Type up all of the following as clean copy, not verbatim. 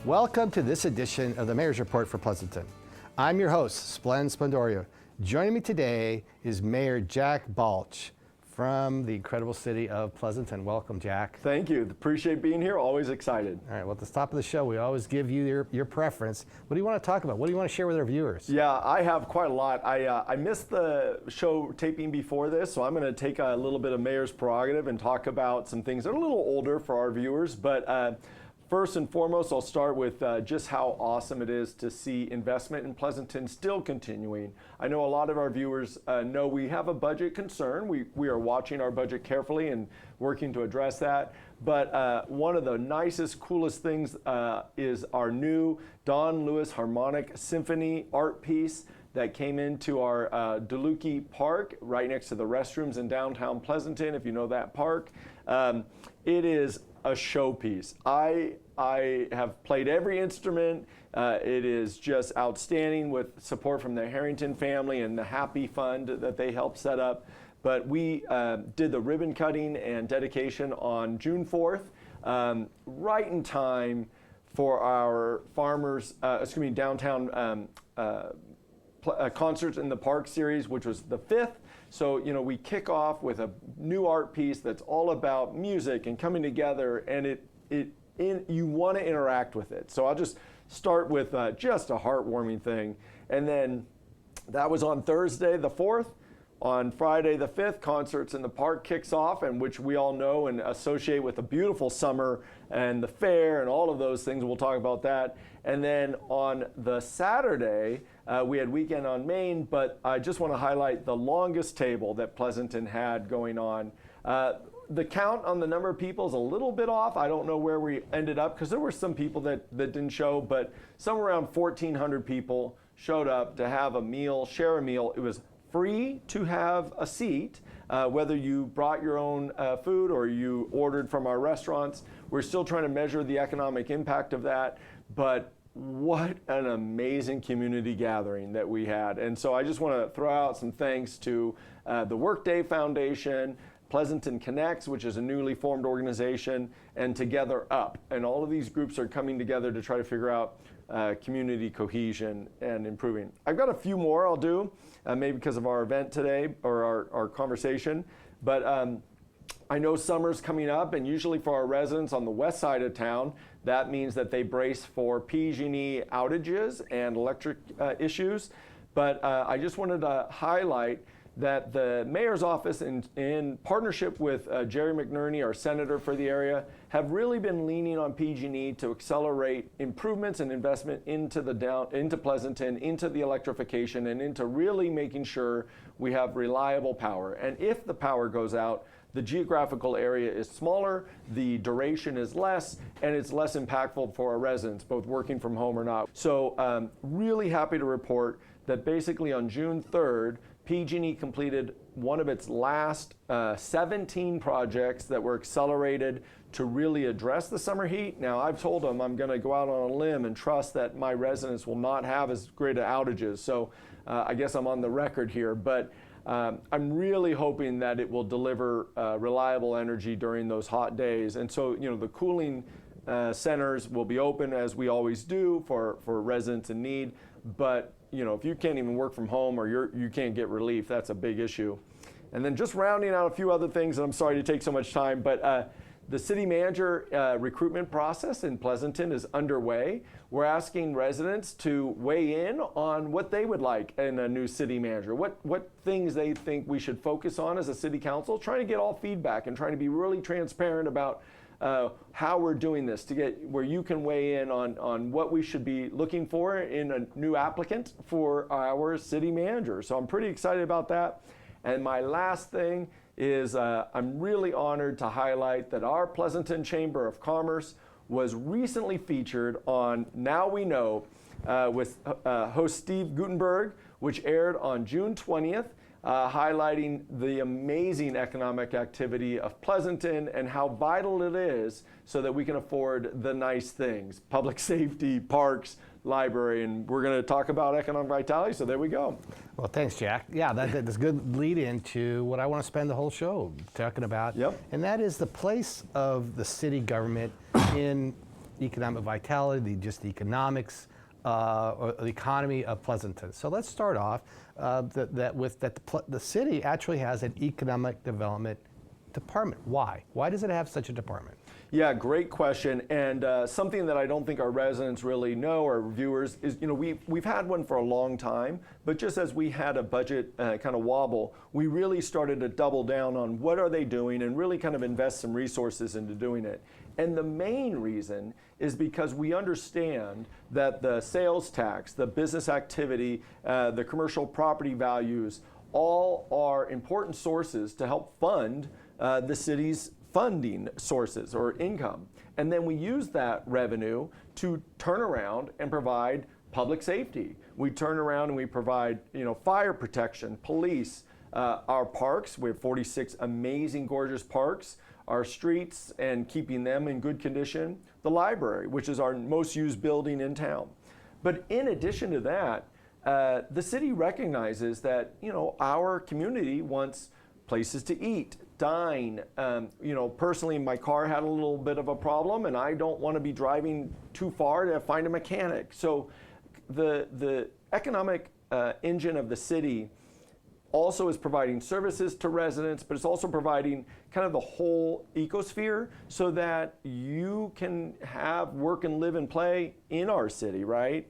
Welcome to this edition of the Mayor's Report for Pleasanton. I'm your host, Sblend Sblendorio. Joining me today is Mayor Jack Balch from the incredible city of Pleasanton. Welcome, Jack. Thank you. Appreciate being here. Always excited. All right, well, at the top of the show, we always give you your preference. What do you want to talk about? What do you want to share with our viewers? Yeah, I have quite a lot. I missed the show taping before this, so I'm going to take a little bit of Mayor's prerogative and talk about some things that are a little older for our viewers. But first and foremost, I'll start with just how awesome it is to see investment in Pleasanton still continuing. I know a lot of our viewers know we have a budget concern. We are watching our budget carefully and working to address that. But one of the nicest, coolest things is our new Don Lewis Harmonic Symphony art piece that came into our DeLucchi Park right next to the restrooms in downtown Pleasanton, if you know that park. It is a showpiece. I have played every instrument. It is just outstanding with support from the Harrington family and the Happy Fund that they helped set up. But we did the ribbon cutting and dedication on June 4th, right in time for our downtown Concerts in the Park series, which was the 5th. So, you know, we kick off with a new art piece that's all about music and coming together, and you want to interact with it. So I'll just start with just a heartwarming thing. And then that was on Thursday the 4th. On Friday the 5th, Concerts in the Park kicks off, and which we all know and associate with a beautiful summer and the fair and all of those things. We'll talk about that. And then on the Saturday, we had Weekend on Main, but I just want to highlight the longest table that Pleasanton had going on. The count on the number of people is a little bit off. I don't know where we ended up because there were some people that didn't show, but somewhere around 1,400 people showed up to have a meal, share a meal. It was free to have a seat, whether you brought your own food or you ordered from our restaurants. We're still trying to measure the economic impact of that, but what an amazing community gathering that we had. And so I just want to throw out some thanks to the Workday Foundation, Pleasanton Connects, which is a newly formed organization, and Together Up. And all of these groups are coming together to try to figure out community cohesion and improving. I've got a few more I'll do, maybe because of our event today or our conversation, but I know summer's coming up, and usually for our residents on the west side of town, that means that they brace for PG&E outages and electric issues. But I just wanted to highlight that the mayor's office, in partnership with Jerry McNerney, our senator for the area, have really been leaning on PG&E to accelerate improvements and investment into Pleasanton, into the electrification, and into really making sure we have reliable power. And if the power goes out, the geographical area is smaller, the duration is less, and it's less impactful for our residents, both working from home or not. So really happy to report that basically on June 3rd, PG&E completed one of its last 17 projects that were accelerated to really address the summer heat. Now, I've told them I'm going to go out on a limb and trust that my residents will not have as great outages. So I guess I'm on the record here, but I'm really hoping that it will deliver reliable energy during those hot days. And so, you know, the cooling centers will be open as we always do for residents in need. But, you know, if you can't even work from home or you can't get relief, that's a big issue. And then just rounding out a few other things, and I'm sorry to take so much time, but the city manager recruitment process in Pleasanton is underway. We're asking residents to weigh in on what they would like in a new city manager, what things they think we should focus on as a city council, trying to get all feedback and trying to be really transparent about how we're doing this to get where you can weigh in on what we should be looking for in a new applicant for our city manager. So I'm pretty excited about that. And my last thing is I'm really honored to highlight that our Pleasanton Chamber of Commerce was recently featured on Now We Know with host Steve Gutenberg, which aired on June 20th. Highlighting the amazing economic activity of Pleasanton and how vital it is so that we can afford the nice things, public safety, parks, library, and we're going to talk about economic vitality, so there we go. Well, thanks, Jack. Yeah, that's a good lead into what I want to spend the whole show talking about, Yep. And that is the place of the city government in economic vitality, just the economics or the economy of Pleasanton. So let's start off the city actually has an economic development department. Why? Why does it have such a department? Yeah, great question, and something that I don't think our residents really know, or viewers, is we've had one for a long time, but just as we had a budget kind of wobble, we really started to double down on what are they doing and really kind of invest some resources into doing it. And the main reason is because we understand that the sales tax, the business activity, the commercial property values, all are important sources to help fund the city's funding sources or income. And then we use that revenue to turn around and provide public safety. We turn around and we provide, fire protection, police, our parks. We have 46 amazing, gorgeous parks, our streets and keeping them in good condition, the library, which is our most used building in town. But in addition to that, the city recognizes that, our community wants places to eat, dine. Personally, my car had a little bit of a problem and I don't want to be driving too far to find a mechanic. So the economic engine of the city also is providing services to residents, but it's also providing kind of the whole ecosphere so that you can have work and live and play in our city, right?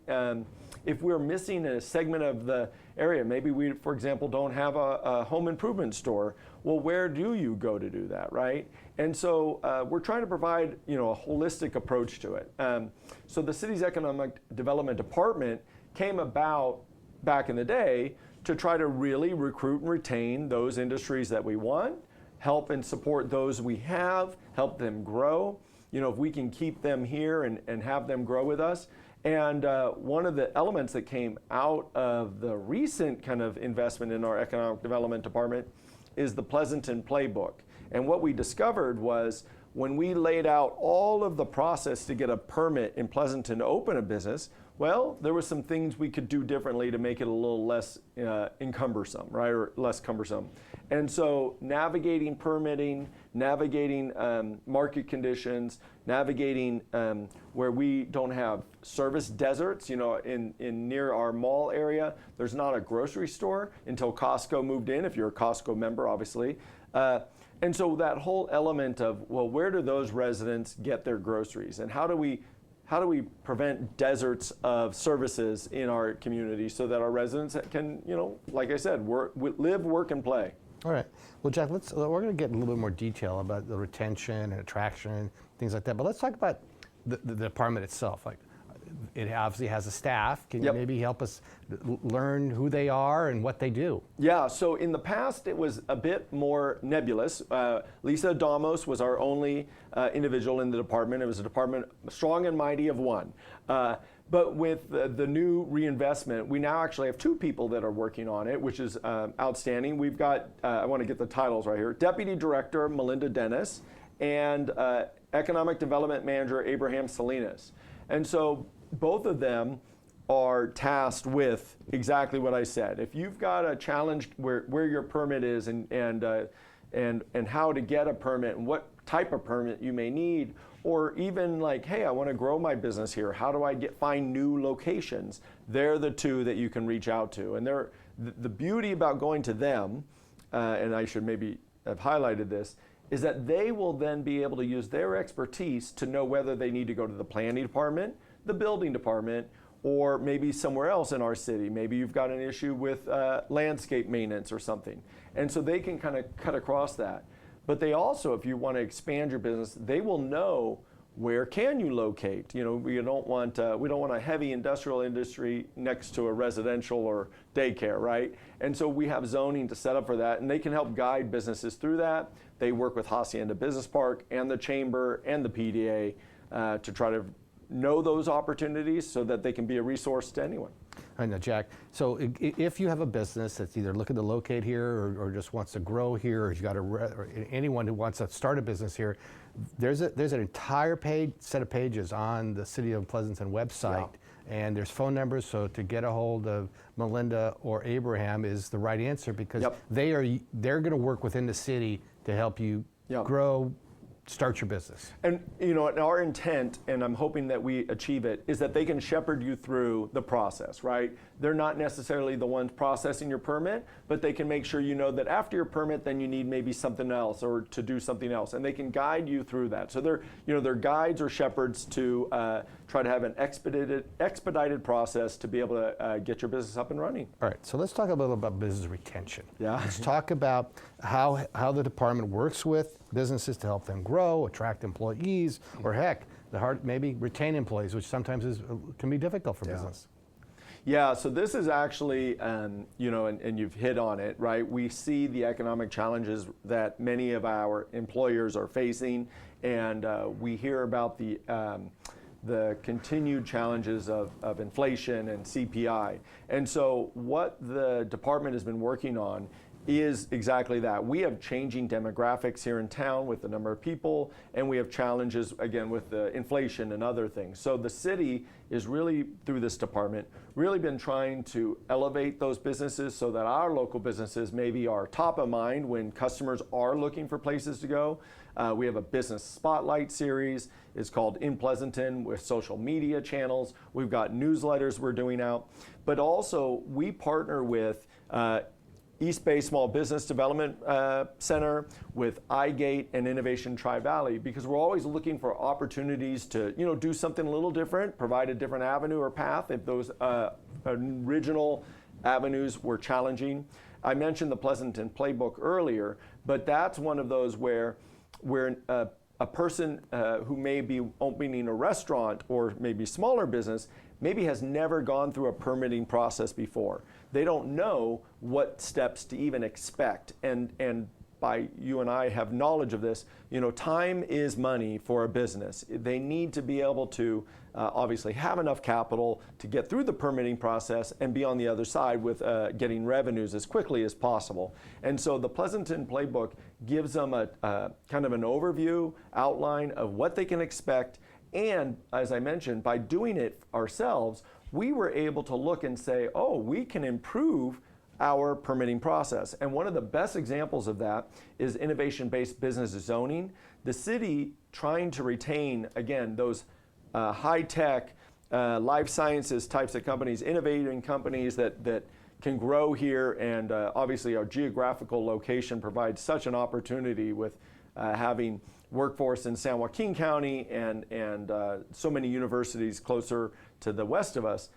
If we're missing a segment of the area, maybe we, for example, don't have a home improvement store, well, where do you go to do that, right? And so we're trying to provide, a holistic approach to it. So the city's economic development department came about back in the day to try to really recruit and retain those industries that we want, help and support those we have, help them grow. If we can keep them here and have them grow with us. And one of the elements that came out of the recent kind of investment in our economic development department is the Pleasanton Playbook. And what we discovered was when we laid out all of the process to get a permit in Pleasanton to open a business, well, there were some things we could do differently to make it a little less cumbersome, right, or less cumbersome. And so navigating permitting, navigating market conditions, navigating where we don't have service deserts, in near our mall area, there's not a grocery store until Costco moved in, if you're a Costco member, obviously. And so that whole element of, well, where do those residents get their groceries? And how do we prevent deserts of services in our community so that our residents can, like I said, live, work, and play? All right. Well, Jack, we're going to get a little bit more detail about the retention and attraction, things like that. But let's talk about the department itself. Like, it obviously has a staff. Can you maybe help us learn who they are and what they do? Yeah, so in the past it was a bit more nebulous. Lisa Damos was our only individual in the department. It was a department strong and mighty of one. But with the new reinvestment, we now actually have two people that are working on it, which is outstanding. We've got, I want to get the titles right here, Deputy Director Melinda Dennis and Economic Development Manager Abraham Salinas. And so both of them are tasked with exactly what I said. If you've got a challenge where your permit is and how to get a permit and what type of permit you may need, or even like, hey, I want to grow my business here. How do I find new locations? They're the two that you can reach out to. And the beauty about going to them, and I should maybe have highlighted this, is that they will then be able to use their expertise to know whether they need to go to the planning department, the building department, or maybe somewhere else in our city. Maybe you've got an issue with landscape maintenance or something. And so they can kind of cut across that. But they also, if you want to expand your business, they will know where can you locate. We don't want a heavy industrial industry next to a residential or daycare, right? And so we have zoning to set up for that, and they can help guide businesses through that. They work with Hacienda Business Park and the Chamber and the PDA to try to know those opportunities so that they can be a resource to anyone. I know, Jack. So if you have a business that's either looking to locate here or just wants to grow here, or you got or anyone who wants to start a business here, there's an entire set of pages on the City of Pleasanton website, and there's phone numbers. So to get a hold of Melinda or Abraham is the right answer because they're going to work within the city to help you grow, start your business. And and our intent, and I'm hoping that we achieve it, is that they can shepherd you through the process, right? They're not necessarily the ones processing your permit, but they can make sure you know that after your permit, then you need maybe something else or to do something else, and they can guide you through that. So they're guides or shepherds to try to have an expedited process to be able to get your business up and running. All right, so let's talk a little about business retention. Yeah. Let's talk about how the department works with businesses to help them grow, attract employees, or heck, maybe retain employees, which sometimes can be difficult for business. Yeah, so this is actually, and you've hit on it, right? We see the economic challenges that many of our employers are facing, and we hear about the continued challenges of inflation and CPI. And so what the department has been working on is exactly that. We have changing demographics here in town with the number of people, and we have challenges, again, with the inflation and other things. So the city is really, through this department, really been trying to elevate those businesses so that our local businesses maybe are top of mind when customers are looking for places to go. We have a business spotlight series. It's called In Pleasanton with social media channels. We've got newsletters we're doing out. But also, we partner with East Bay Small Business Development Center, with iGate and Innovation Tri-Valley, because we're always looking for opportunities to do something a little different, provide a different avenue or path if those original avenues were challenging. I mentioned the Pleasanton Playbook earlier, but that's one of those where a person who may be opening a restaurant or maybe smaller business maybe has never gone through a permitting process before. They don't know what steps to even expect. And by you and I have knowledge of this, time is money for a business. They need to be able to obviously have enough capital to get through the permitting process and be on the other side with getting revenues as quickly as possible. And so the Pleasanton Playbook gives them a kind of an overview, outline of what they can expect. And as I mentioned, by doing it ourselves, we were able to look and say, oh, we can improve our permitting process. And one of the best examples of that is innovation-based business zoning. The city trying to retain, again, those high-tech, life sciences types of companies, innovating companies that can grow here, and obviously our geographical location provides such an opportunity with having workforce in San Joaquin County and so many universities closer to the west of us.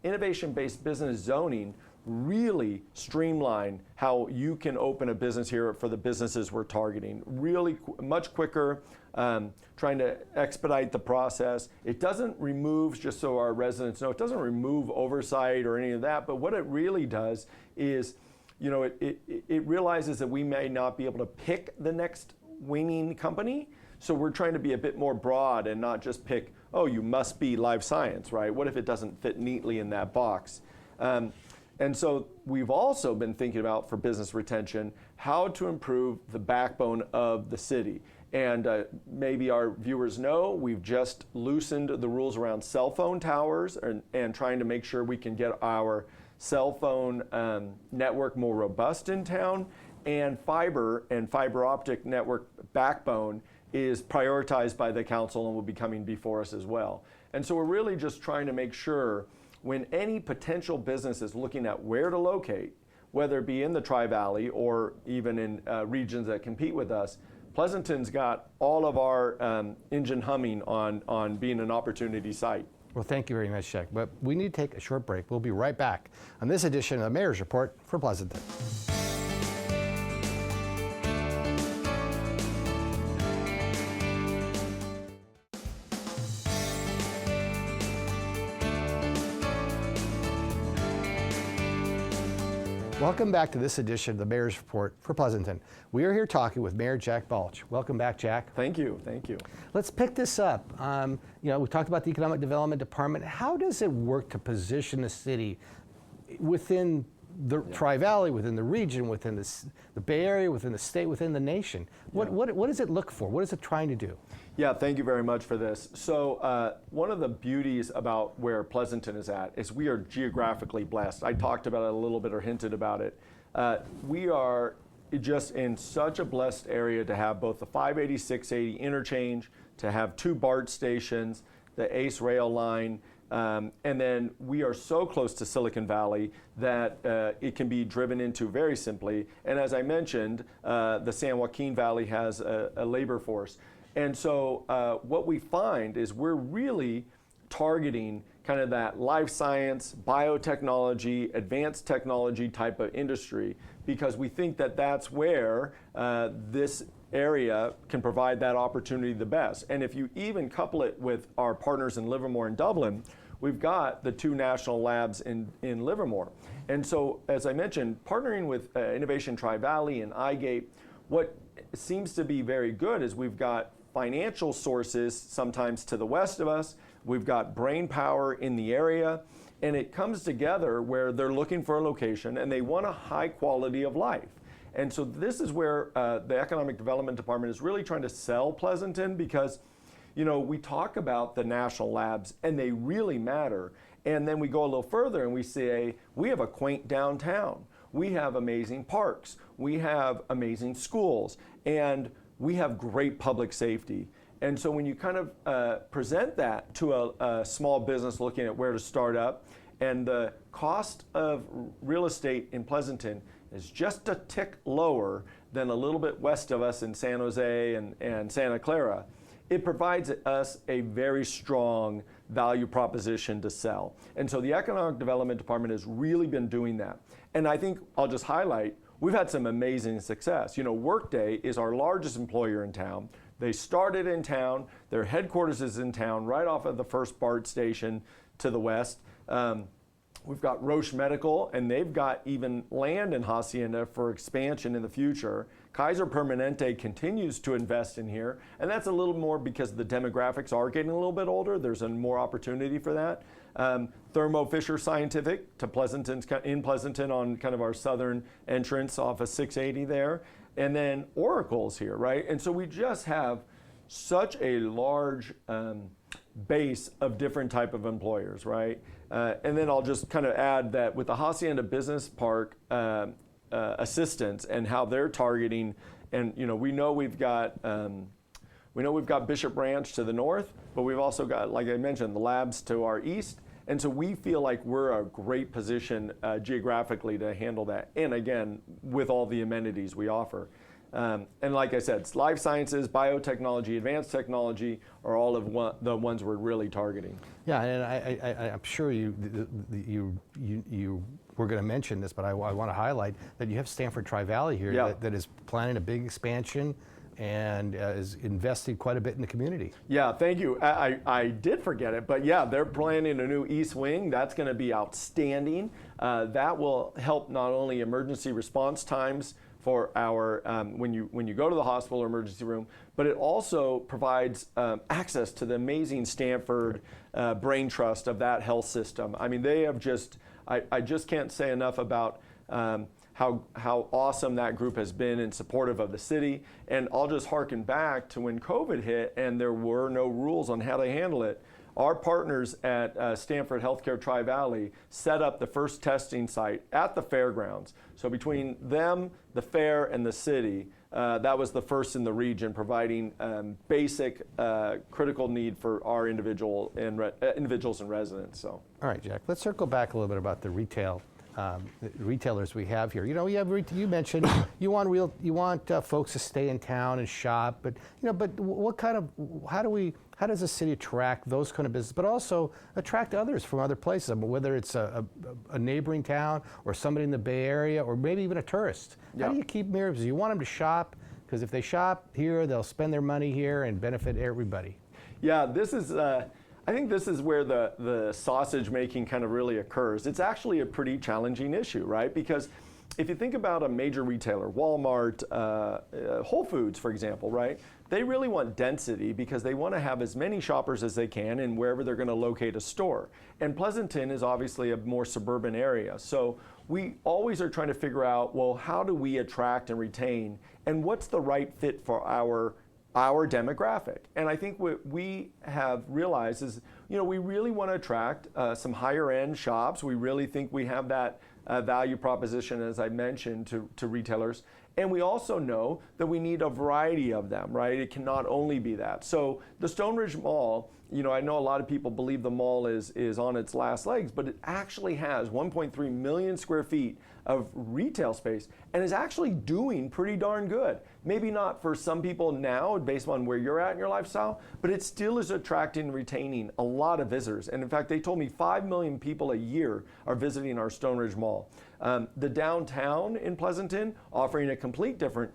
Innovation-based business zoning really streamline how you can open a business here for the businesses we're targeting. Really much quicker, trying to expedite the process. It doesn't remove, just so our residents know, it doesn't remove oversight or any of that, but what it really does is, it realizes that we may not be able to pick the next winning company. So we're trying to be a bit more broad and not just pick, oh, you must be life science, right? What if it doesn't fit neatly in that box? And so we've also been thinking about, for business retention, how to improve the backbone of the city. And maybe our viewers know, we've just loosened the rules around cell phone towers and trying to make sure we can get our cell phone network more robust in town. And fiber optic network backbone is prioritized by the council and will be coming before us as well. And so we're really just trying to make sure when any potential business is looking at where to locate, whether it be in the Tri-Valley or even in regions that compete with us, Pleasanton's got all of our engine humming on being an opportunity site. Well, thank you very much, Jack. But we need to take a short break. We'll be right back on this edition of the Mayor's Report for Pleasanton. Welcome back to this edition of the Mayor's Report for Pleasanton. We are here talking with Mayor Jack Balch. Welcome back, Jack. Thank you, thank you. Let's pick this up. We talked about the Economic Development Department. How does it work to position the city within the Tri-Valley, within the region, within the Bay Area, within the state, within the nation? What does it look for? What is it trying to do? Yeah, thank you very much for this. So one of the beauties about where Pleasanton is at is we are geographically blessed. I talked about it a little bit or hinted about it. We are just in such a blessed area to have both the 580, 680 interchange, to have 2 BART stations, the ACE rail line, and then we are so close to Silicon Valley that it can be driven into very simply. And as I mentioned, the San Joaquin Valley has a labor force. And so what we find is we're really targeting kind of that life science, biotechnology, advanced technology type of industry, because we think that that's where this area can provide that opportunity the best. And if you even couple it with our partners in Livermore and Dublin, we've got the 2 national labs in Livermore. And so, as I mentioned, partnering with Innovation Tri-Valley and iGate, what seems to be very good is we've got financial sources sometimes to the west of us, we've got brain power in the area, and it comes together where they're looking for a location and they want a high quality of life. And so this is where the Economic Development Department is really trying to sell Pleasanton, because we talk about the national labs and they really matter. And then we go a little further and we say, we have a quaint downtown. We have amazing parks. We have amazing schools. And we have great public safety. And so when you kind of present that to a small business looking at where to start up, and the cost of real estate in Pleasanton is just a tick lower than a little bit west of us in San Jose and Santa Clara, it provides us a very strong value proposition to sell. And so the Economic Development Department has really been doing that. And I think I'll just highlight, we've had some amazing success. Workday is our largest employer in town. They started in town, their headquarters is in town, right off of the first BART station to the west. We've got Roche Medical, and they've got even land in Hacienda for expansion in the future. Kaiser Permanente continues to invest in here, and that's a little more because the demographics are getting a little bit older. There's more opportunity for that. Thermo Fisher Scientific in Pleasanton on kind of our southern entrance off of 680 there. And then Oracle's here, right? And so we just have such a large base of different type of employers, right? And then I'll just kind of add that with the Hacienda Business Park assistance and how they're targeting, and we know we've got Bishop Ranch to the north, but we've also got, like I mentioned, the labs to our east. And so we feel like we're a great position geographically to handle that. And again, with all the amenities we offer. And like I said, life sciences, biotechnology, advanced technology are all of the ones we're really targeting. Yeah, and I'm sure you were going to mention this, but I want to highlight that you have Stanford Tri-Valley here. Yeah. that is planning a big expansion and is investing quite a bit in the community. Yeah, thank you. I did forget it, but yeah, they're planning a new East Wing. That's going to be outstanding. That will help not only emergency response times for our when you go to the hospital or emergency room, but it also provides access to the amazing Stanford brain trust of that health system. I mean, they have just I just can't say enough about how awesome that group has been and supportive of the city. And I'll just harken back to when COVID hit and there were no rules on how to handle it. Our partners at Stanford Healthcare Tri-Valley set up the first testing site at the fairgrounds. So between them, the fair, and the city, that was the first in the region, providing basic critical need for our individuals and residents. So. All right, Jack, let's circle back a little bit about the retailers we have here. You mentioned you want folks to stay in town and shop, but what kind of how does the city attract those kind of businesses, but also attract others from other places? I mean, whether it's a neighboring town or somebody in the Bay Area or maybe even a tourist. Yeah. How do you keep mirrors? You want them to shop, because if they shop here, they'll spend their money here and benefit everybody. Yeah, this is. I think this is where the sausage making kind of really occurs. It's actually a pretty challenging issue, right? Because if you think about a major retailer, Walmart, Whole Foods, for example, right? They really want density because they want to have as many shoppers as they can and wherever they're going to locate a store. And Pleasanton is obviously a more suburban area. So we always are trying to figure out, well, how do we attract and retain, and what's the right fit for our demographic? And I think what we have realized is, we really want to attract some higher end shops. We really think we have that value proposition, as I mentioned, to retailers. And we also know that we need a variety of them, right? It cannot only be that. So the Stone Ridge Mall, I know a lot of people believe the mall is on its last legs, but it actually has 1.3 million square feet of retail space and is actually doing pretty darn good. Maybe not for some people now based on where you're at in your lifestyle, but it still is attracting and retaining a lot of visitors. And in fact, they told me 5 million people a year are visiting our Stone Ridge Mall. The downtown in Pleasanton, offering a complete different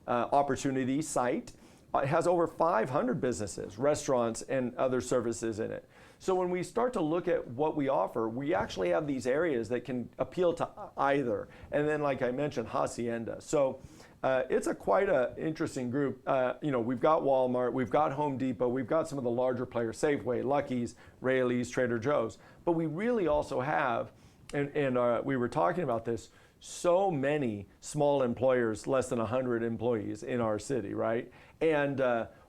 opportunity site, it has over 500 businesses, restaurants, and other services in it. So when we start to look at what we offer, we actually have these areas that can appeal to either. And then, like I mentioned, Hacienda. So it's quite an interesting group. We've got Walmart, we've got Home Depot, we've got some of the larger players, Safeway, Lucky's, Raley's, Trader Joe's. But we really also have, and we were talking about this, so many small employers, less than 100 employees in our city, right? And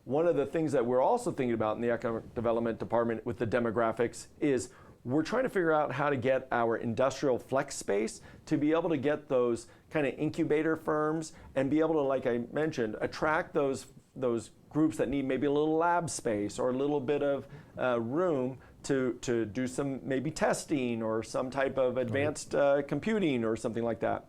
one of the things that we're also thinking about in the Economic Development Department with the demographics is we're trying to figure out how to get our industrial flex space to be able to get those kind of incubator firms and be able to, like I mentioned, attract those groups that need maybe a little lab space or a little bit of room to do some maybe testing or some type of advanced computing or something like that.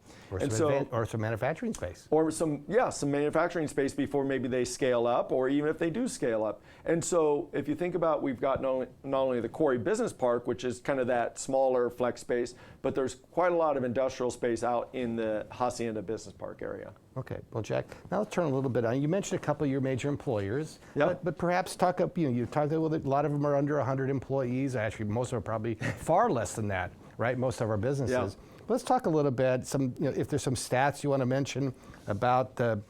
Or some manufacturing space. Or some manufacturing space before maybe they scale up, or even if they do scale up. And so if you think about, we've got not only the Quarry Business Park, which is kind of that smaller flex space, but there's quite a lot of industrial space out in the Hacienda Business Park area. Okay, well, Jack, now let's turn a little bit on. You mentioned a couple of your major employers, but perhaps talk up, you talked about a lot of them are under 100 employees. Actually, most of them are probably far less than that, right? Most of our businesses. Yeah. Let's talk a little bit, if there's some stats you want to mention about the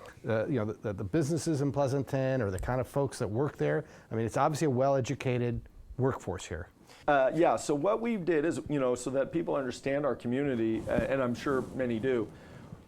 businesses in Pleasanton or the kind of folks that work there. I mean, it's obviously a well-educated workforce here. So what we did is, so that people understand our community, and I'm sure many do,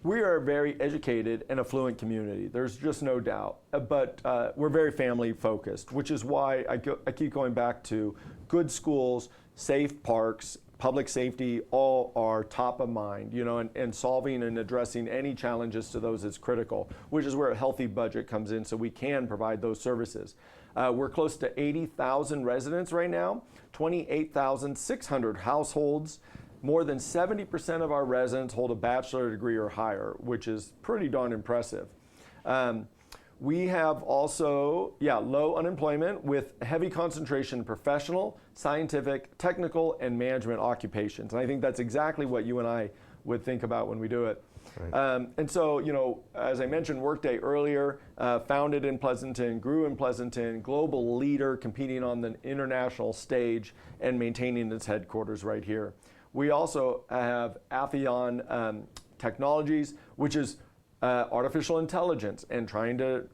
we are a very educated and affluent community. There's just no doubt. But we're very family focused, which is why I keep going back to good schools, safe parks, public safety, all are top of mind, and solving and addressing any challenges to those is critical, which is where a healthy budget comes in so we can provide those services. We're close to 80,000 residents right now, 28,600 households. More than 70% of our residents hold a bachelor degree or higher, which is pretty darn impressive. We have also, low unemployment with heavy concentration in professional, scientific, technical, and management occupations. And I think that's exactly what you and I would think about when we do it. Right. And so, as I mentioned Workday earlier, founded in Pleasanton, grew in Pleasanton, global leader competing on the international stage and maintaining its headquarters right here. We also have Atheon Technologies, which is artificial intelligence and trying to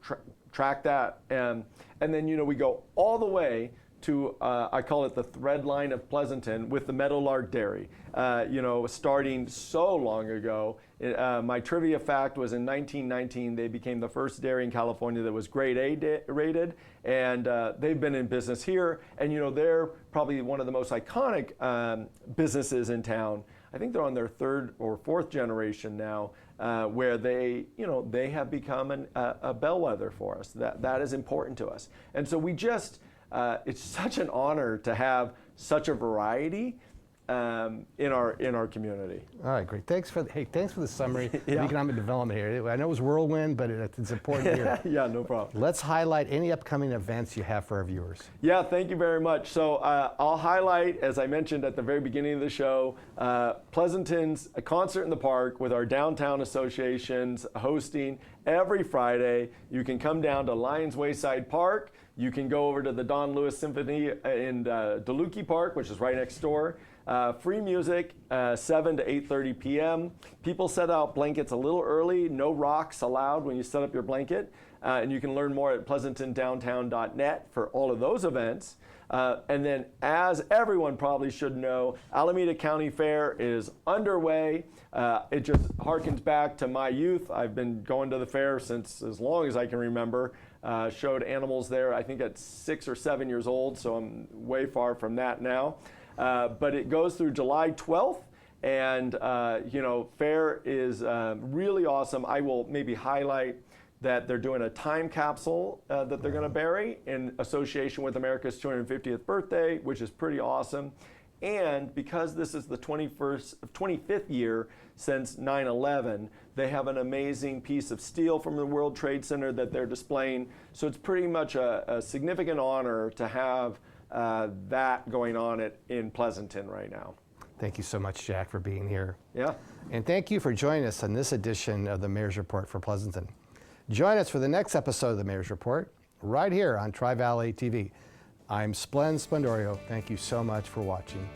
track that. And then, we go all the way to, I call it the thread line of Pleasanton with the Meadowlark Dairy. Starting so long ago. My trivia fact was in 1919, they became the first dairy in California that was grade A rated, and they've been in business here. And they're probably one of the most iconic businesses in town. I think they're on their third or fourth generation now, where they have become a bellwether for us. That is important to us. And so we just, it's such an honor to have such a variety in our community. All right, great. Thanks for the summary of economic development here. I know it was whirlwind, but it's important here. Yeah, no problem. Let's highlight any upcoming events you have for our viewers. Yeah, thank you very much. So I'll highlight, as I mentioned at the very beginning of the show, Pleasanton's a concert in the park with our downtown associations hosting every Friday. You can come down to Lions Wayside Park. You can go over to the Don Lewis Symphony in DeLucchi Park, which is right next door. Free music, 7 to 8:30 p.m. People set out blankets a little early. No rocks allowed when you set up your blanket. And you can learn more at pleasantondowntown.net for all of those events. And then, as everyone probably should know, Alameda County Fair is underway. It just harkens back to my youth. I've been going to the fair since as long as I can remember. Showed animals there, I think at 6 or 7 years old, so I'm way far from that now. But it goes through July 12th, And fair is really awesome. I will maybe highlight that they're doing a time capsule that they're going to bury in association with America's 250th birthday, which is pretty awesome. And because this is the 25th year since 9/11, they have an amazing piece of steel from the World Trade Center that they're displaying. So it's pretty much a significant honor to have that going on in Pleasanton right now. Thank you so much, Jack, for being here. Yeah. And thank you for joining us on this edition of the Mayor's Report for Pleasanton. Join us for the next episode of the Mayor's Report right here on Tri-Valley TV. I'm Sblend Sblendorio. Thank you so much for watching.